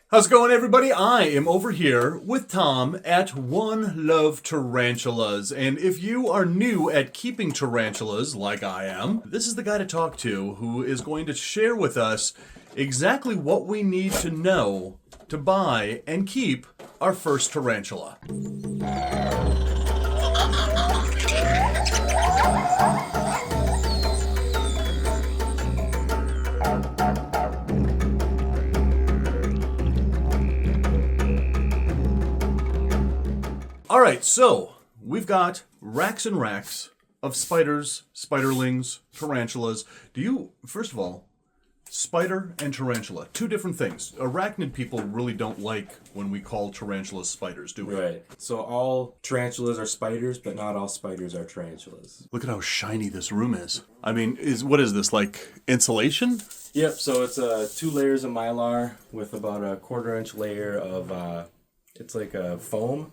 How's it going, everybody? I am over here with Tom at One Love Tarantulas. And if you are new at keeping tarantulas, like I am, this is the guy to talk to who is going to share with us exactly what we need to know to buy and keep our first tarantula. All right, so we've got racks and racks of spiders, spiderlings, tarantulas. First of all, spider and tarantula, two different things. Arachnid people really don't like when we call tarantulas spiders, do we? Right. So all tarantulas are spiders, but not all spiders are tarantulas. Look at how shiny this room is. I mean, what is this, like insulation? Yep, so it's 2 layers of Mylar with about a 1/4-inch layer of, it's like a foam.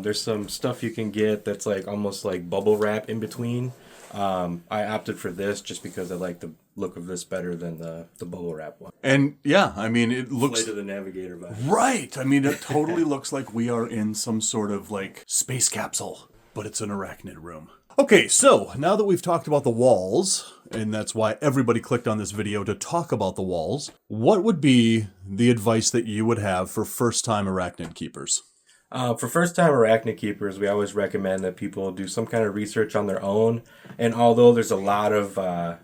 There's some stuff you can get that's like almost like bubble wrap in between. I opted for this just because I like the look of this better than the bubble wrap one. And yeah, I mean, it looks... Flight of the Navigator vibe. Right! I mean, it totally looks like we are in some sort of like space capsule, but it's an arachnid room. Okay, so now that we've talked about the walls, and that's why everybody clicked on this video to talk about the walls, what would be the advice that you would have for first-time arachnid keepers? For first-time arachnid keepers, we always recommend that people do some kind of research on their own. And although there's a lot of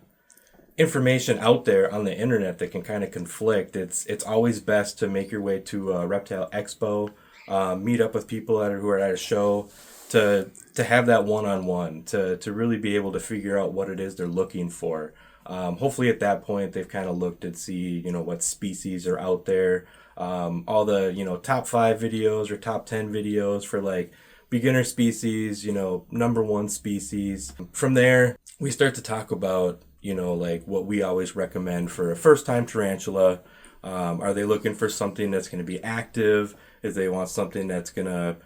information out there on the internet that can kind of conflict, it's always best to make your way to a reptile expo, meet up with people who are at a show, to have that one-on-one, to really be able to figure out what it is they're looking for. Hopefully at that point they've kind of looked and see, what species are out there. All the, top 5 videos or top 10 videos for like beginner species, number 1 species. From there, we start to talk about, like what we always recommend for a first-time tarantula. Are they looking for something that's going to be active? If they want something that's going to,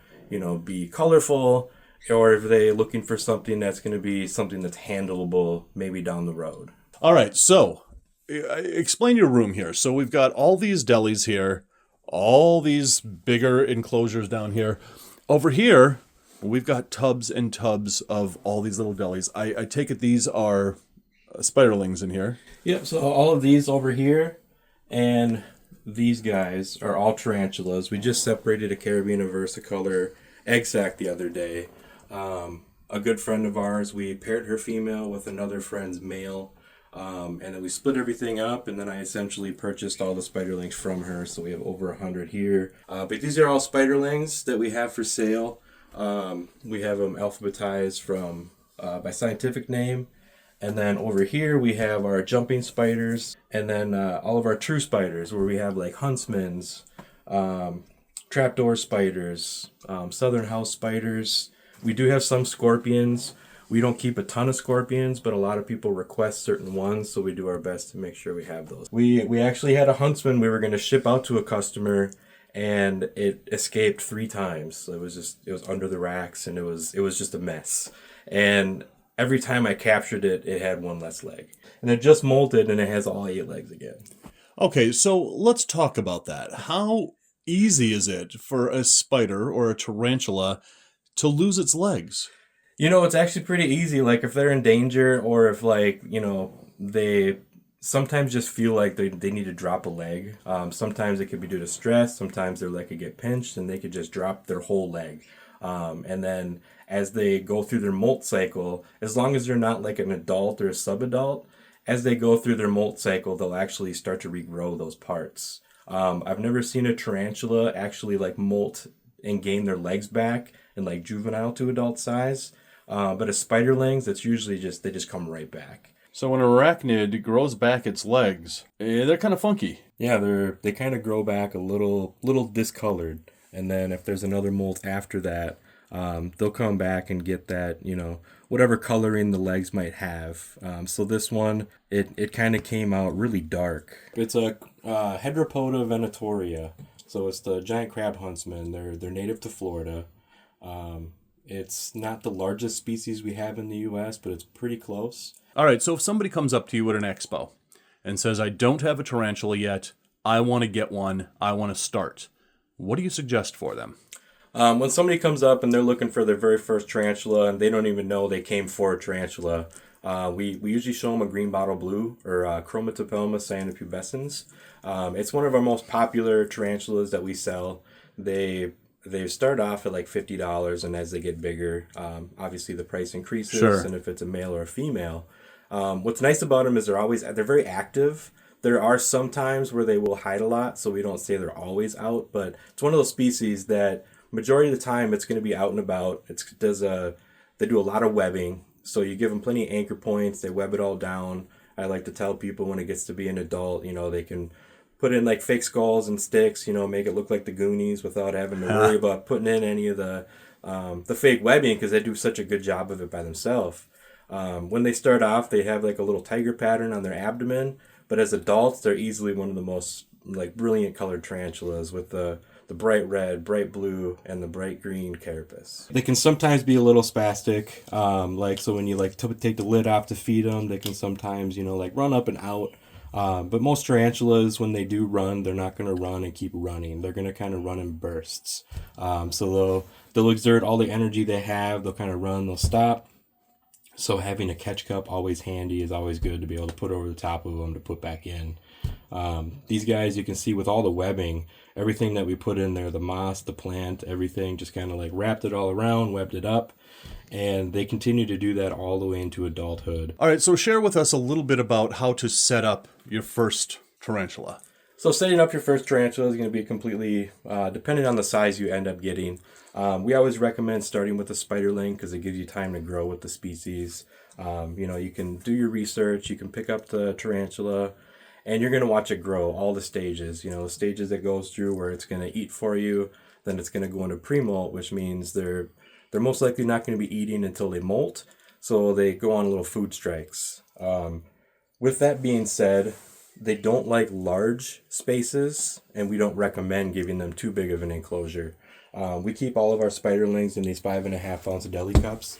be colorful, or if they're looking for something that's going to be something that's handleable maybe down the road. All right, so explain your room here. So we've got all these delis here, all these bigger enclosures down here. Over here, we've got tubs and tubs of all these little delis. I take it these are spiderlings in here. Yep, so all of these over here and these guys are all tarantulas. We just separated a Caribbean and versicolor egg sac the other day. A good friend of ours, we paired her female with another friend's male. And then we split everything up, and then I essentially purchased all the spiderlings from her, so we have over 100 here. But these are all spiderlings that we have for sale. We have them alphabetized from by scientific name. And then over here we have our jumping spiders, and then all of our true spiders, where we have like huntsmans, trapdoor spiders, southern house spiders. We do have some scorpions. We don't keep a ton of scorpions, but a lot of people request certain ones, so we do our best to make sure we have those. We actually had a huntsman we were going to ship out to a customer, and it escaped 3 times. So it was under the racks, and it was just a mess. And every time I captured it, it had 1 less leg. And it just molted, and it has all 8 legs again. Okay, so let's talk about that. How easy is it for a spider or a tarantula to lose its legs? It's actually pretty easy. Like if they're in danger, or if they sometimes just feel like they need to drop a leg. Sometimes it could be due to stress. Sometimes their leg could get pinched and they could just drop their whole leg. And then as they go through their molt cycle, as long as they're not like an adult or a subadult, as they go through their molt cycle, they'll actually start to regrow those parts. I've never seen a tarantula actually like molt and gain their legs back in like juvenile to adult size. But as spiderlings, it's usually they just come right back. So when an arachnid grows back its legs, they're kind of funky. Yeah, they kind of grow back a little discolored. And then if there's another molt after that, they'll come back and get that, whatever coloring the legs might have. So this one, it kind of came out really dark. It's a Hedropoda venatoria. So it's the giant crab huntsman. They're native to Florida. It's not the largest species we have in the U.S., but it's pretty close. All right, so if somebody comes up to you at an expo and says, I don't have a tarantula yet, I want to get one, I want to start. What do you suggest for them? When somebody comes up and they're looking for their very first tarantula and they don't even know they came for a tarantula, we usually show them a green bottle blue or Chromatopelma cyanopubescens. It's one of our most popular tarantulas that we sell. They start off at like $50, and as they get bigger, obviously the price increases. Sure. And if it's a male or a female, what's nice about them is they're very active. There are some times where they will hide a lot, so we don't say they're always out. But it's one of those species that majority of the time it's going to be out and about. They do a lot of webbing, so you give them plenty of anchor points. They web it all down. I like to tell people when it gets to be an adult, they can put in like fake skulls and sticks, make it look like the Goonies without having to worry about putting in any of the fake webbing, because they do such a good job of it by themselves. When they start off, they have like a little tiger pattern on their abdomen, but as adults, they're easily one of the most like brilliant colored tarantulas with the bright red, bright blue, and the bright green carapace. They can sometimes be a little spastic, so when you take the lid off to feed them, they can sometimes run up and out. But most tarantulas, when they do run, they're not going to run and keep running. They're going to kind of run in bursts. So they'll exert all the energy they have. They'll kind of run, they'll stop. So having a catch cup always handy is always good to be able to put over the top of them to put back in. These guys, you can see with all the webbing, everything that we put in there, the moss, the plant, everything, just kind of like wrapped it all around, webbed it up. And they continue to do that all the way into adulthood. All right, so share with us a little bit about how to set up your first tarantula. So setting up your first tarantula is going to be completely dependent on the size you end up getting. We always recommend starting with a spiderling because it gives you time to grow with the species. You can do your research, you can pick up the tarantula, and you're going to watch it grow, all the stages. The stages it goes through where it's going to eat for you, then it's going to go into pre-molt, which means they're most likely not going to be eating until they molt, so they go on little food strikes. With that being said, they don't like large spaces, and we don't recommend giving them too big of an enclosure. We keep all of our spiderlings in these 5.5 ounce deli cups,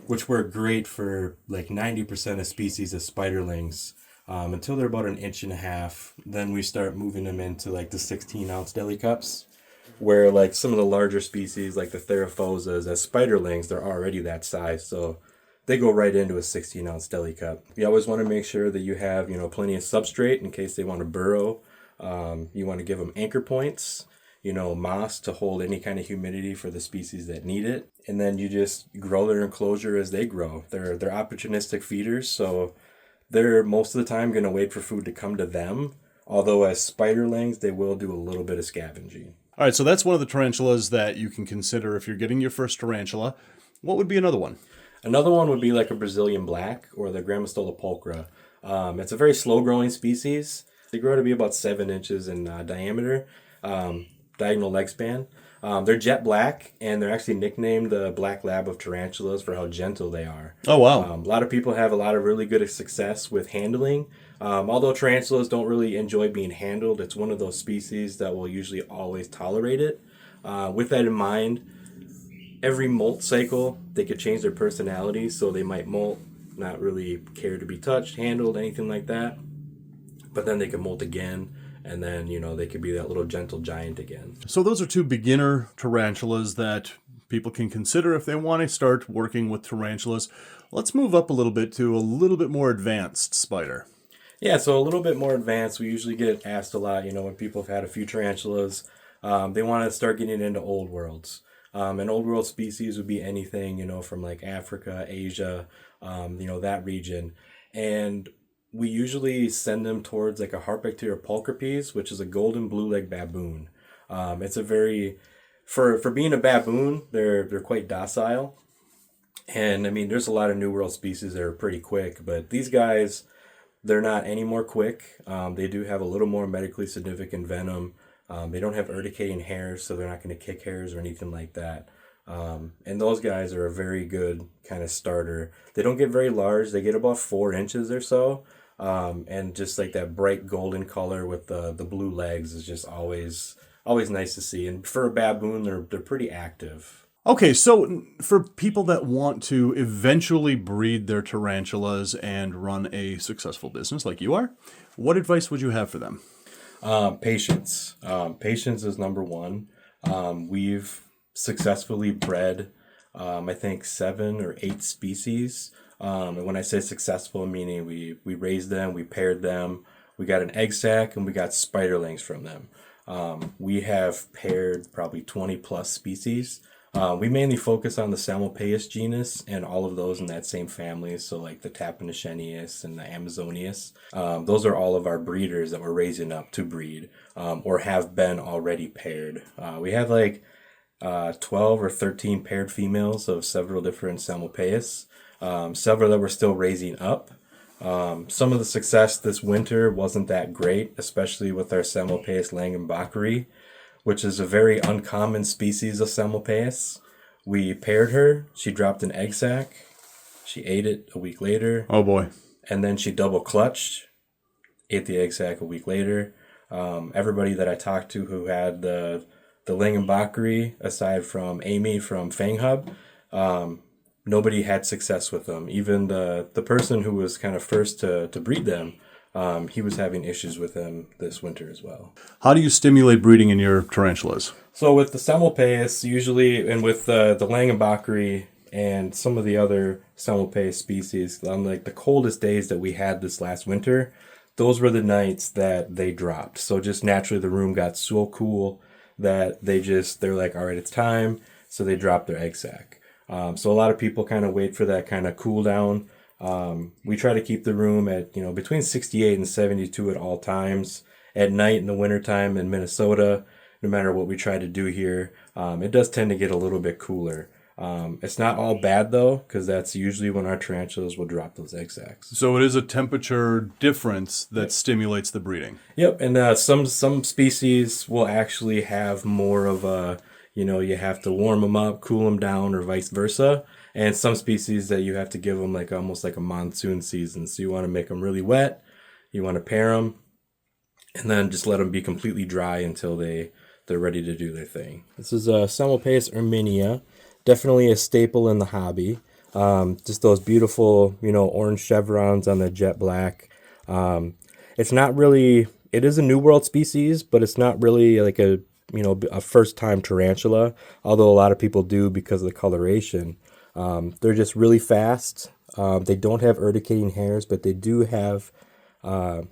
which work great for like 90% of species of spiderlings until they're about 1.5 inches. Then we start moving them into like the 16 ounce deli cups, where like some of the larger species like the Theraphosas as spiderlings, they're already that size, so they go right into a 16 ounce deli cup. You always want to make sure that you have plenty of substrate in case they want to burrow. You want to give them anchor points, moss to hold any kind of humidity for the species that need it, and then you just grow their enclosure as they grow. They're opportunistic feeders, so they're most of the time going to wait for food to come to them, although as spiderlings they will do a little bit of scavenging. All right, so that's one of the tarantulas that you can consider if you're getting your first tarantula. What would be another one? Another one would be like a Brazilian black or the Grammostola pulchra. It's a very slow-growing species. They grow to be about 7 inches in diameter, diagonal leg span. They're jet black, and they're actually nicknamed the Black Lab of tarantulas for how gentle they are. Oh, wow. A lot of people have a lot of really good success with handling. Although tarantulas don't really enjoy being handled, it's one of those species that will usually always tolerate it. With that in mind, every molt cycle, they could change their personality, so they might molt, not really care to be touched, handled, anything like that. But then they can molt again, and then, they could be that little gentle giant again. So those are two beginner tarantulas that people can consider if they want to start working with tarantulas. Let's move up a little bit to a little bit more advanced spider. Yeah, so a little bit more advanced. We usually get asked a lot, when people have had a few tarantulas, they want to start getting into old worlds. And old world species would be anything, from like Africa, Asia, that region. And we usually send them towards like a Harpactira pulchripes, which is a golden blue-leg baboon. It's a very, for being a baboon, they're quite docile. And I mean, there's a lot of New World species that are pretty quick, but these guys, they're not any more quick. They do have a little more medically significant venom. They don't have urticating hairs, so they're not going to kick hairs or anything like that. And those guys are a very good kind of starter. They don't get very large. They get about 4 inches or so. And just like that bright golden color with the blue legs is just always nice to see. And for a baboon, they're pretty active. Okay, so for people that want to eventually breed their tarantulas and run a successful business like you are, what advice would you have for them? Patience. Patience is number one. We've successfully bred, I think, 7 or 8 species. And when I say successful, meaning we raised them, we paired them, we got an egg sac, and we got spiderlings from them. We have paired probably 20 plus species. We mainly focus on the Salmopaeus genus and all of those in that same family. So like the Taponachenius and the Amazonius. Those are all of our breeders that we're raising up to breed or have been already paired. We have like 12 or 13 paired females of several different Salmopaeus. Several that we're still raising up. Some of the success this winter wasn't that great, especially with our Salmopaeus langenbacheri, which is a very uncommon species of Salmopaeus. We paired her. She dropped an egg sac. She ate it a week later. Oh boy. And then she double clutched, ate the egg sac a week later. Everybody that I talked to who had the langenbacheri, aside from Amy from Fang Hub, nobody had success with them. Even the person who was kind of first to breed them, he was having issues with them this winter as well. How do you stimulate breeding in your tarantulas? So with the Salmopaeus, usually, and with the langenbacheri and some of the other Salmopaeus species, on like the coldest days that we had this last winter, those were the nights that they dropped. So just naturally the room got so cool that they're like, all right, it's time. So they dropped their egg sac. So a lot of people kind of wait for that kind of cool down. We try to keep the room at, between 68 and 72 at all times. At night in the wintertime in Minnesota, no matter what we try to do here, it does tend to get a little bit cooler. It's not all bad though, because that's usually when our tarantulas will drop those egg sacs. So it is a temperature difference that stimulates the breeding. Yep, and some species will actually have more of a, you have to warm them up, cool them down, or vice versa. And some species that you have to give them like almost like a monsoon season. So you want to make them really wet, you want to pair them, and then just let them be completely dry until they're ready to do their thing. This is Salmopaeus erminia, definitely a staple in the hobby. Just those beautiful, orange chevrons on the jet black. It's not really, it is a New World species, but it's not really like a first-time tarantula, although a lot of people do because of the coloration. They're just really fast. They don't have urticating hairs, but they do have a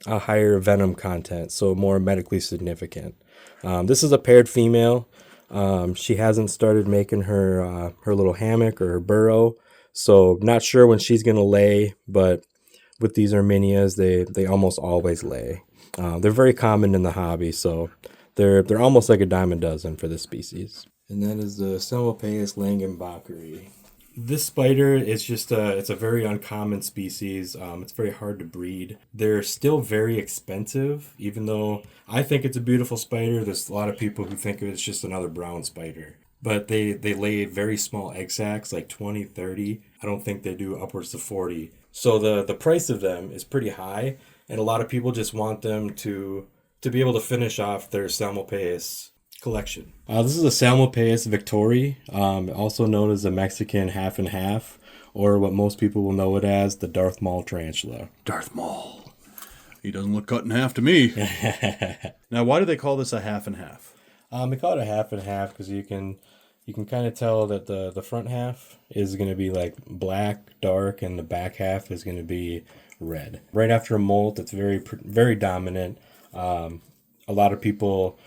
higher venom content, so more medically significant. This is a paired female. She hasn't started making her little hammock or her burrow, so not sure when she's going to lay, but with these Erminias, they almost always lay. They're very common in the hobby, so they're almost like a dime a dozen for this species. And that is the Salmopaeus langenbacheri. This spider is just it's a very uncommon species. It's very hard to breed. They're still very expensive, even though I think it's a beautiful spider. There's a lot of people who think it's just another brown spider. But they lay very small egg sacs, like 20, 30. I don't think they do upwards to 40. So the price of them is pretty high, and a lot of people just want them to be able to finish off their Salmopaeus collection. This is a Salmopaeus victori, also known as the Mexican half and half, or what most people will know it as, the Darth Maul tarantula. Darth Maul. He doesn't look cut in half to me. Now, why do they call this a half and half? They call it a half and half because you can kind of tell that the front half is going to be like black, dark, and the back half is going to be red. Right after a molt, it's very, very dominant. A lot of people,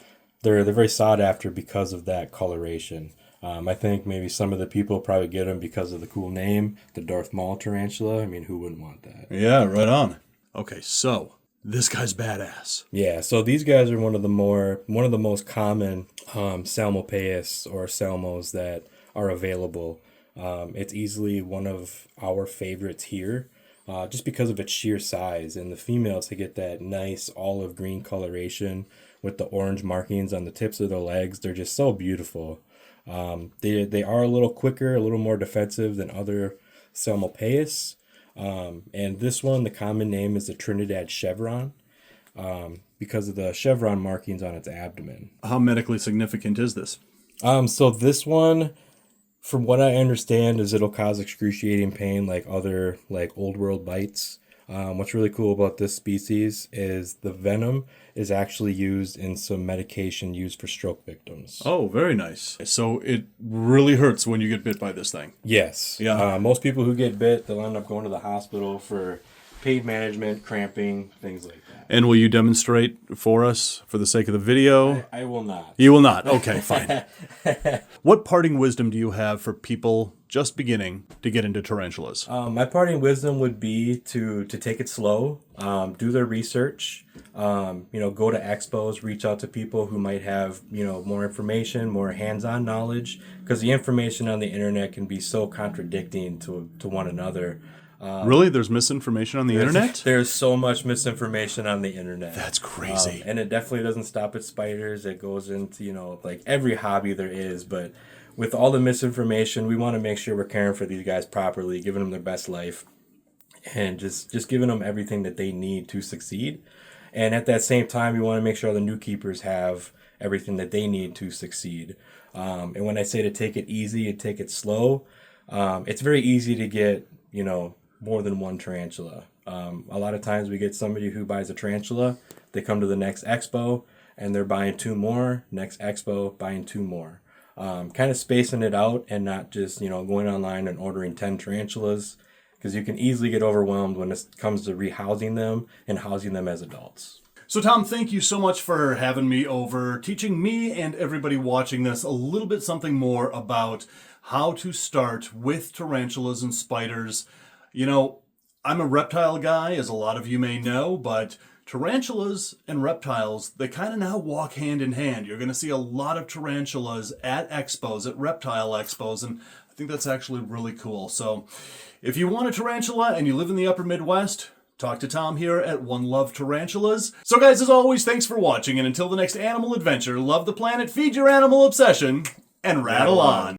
they're very sought after because of that coloration. I think maybe some of the people probably get them because of the cool name, the Darth Maul tarantula. I mean, who wouldn't want that? Yeah, right on. Okay, so this guy's badass. Yeah, so these guys are one of the most common Salmopaeus or Salmos that are available. It's easily one of our favorites here, just because of its sheer size. And the females, they get that nice olive green coloration with the orange markings on the tips of their legs. They're just so beautiful. They are a little quicker, a little more defensive than other Salmopaeus. And this one, the common name is the Trinidad chevron, because of the chevron markings on its abdomen. How medically significant is this? So this one, from what I understand, is it'll cause excruciating pain like other like old world bites. What's really cool about this species is the venom is actually used in some medication used for stroke victims. Oh, very nice. So it really hurts when you get bit by this thing. Yes. Yeah. Most people who get bit, they'll end up going to the hospital for pain management, cramping, things like that. And will you demonstrate for us for the sake of the video? I will not. You will not. Okay, fine. What parting wisdom do you have for people just beginning to get into tarantulas? My parting wisdom would be to take it slow, do their research, go to expos, reach out to people who might have, more information, more hands-on knowledge, because the information on the internet can be so contradicting to one another. Really? There's misinformation on the internet? There's so much misinformation on the internet. That's crazy. And it definitely doesn't stop at spiders. It goes into, like every hobby there is. But with all the misinformation, we want to make sure we're caring for these guys properly, giving them their best life, and just giving them everything that they need to succeed. And at that same time, we want to make sure the new keepers have everything that they need to succeed. And when I say to take it easy and take it slow, it's very easy to get, more than one tarantula. A lot of times we get somebody who buys a tarantula, they come to the next expo and they're buying 2 more, next expo buying 2 more. Kind of spacing it out and not just, going online and ordering 10 tarantulas, because you can easily get overwhelmed when it comes to rehousing them and housing them as adults. So Tom, thank you so much for having me over, teaching me and everybody watching this a little bit something more about how to start with tarantulas and spiders. I'm a reptile guy, as a lot of you may know, but tarantulas and reptiles, they kind of now walk hand in hand. You're going to see a lot of tarantulas at expos, at reptile expos, and I think that's actually really cool. So if you want a tarantula and you live in the upper Midwest, talk to Tom here at One Love Tarantulas. So guys, as always, thanks for watching, and until the next animal adventure, love the planet, feed your animal obsession, and rattle on.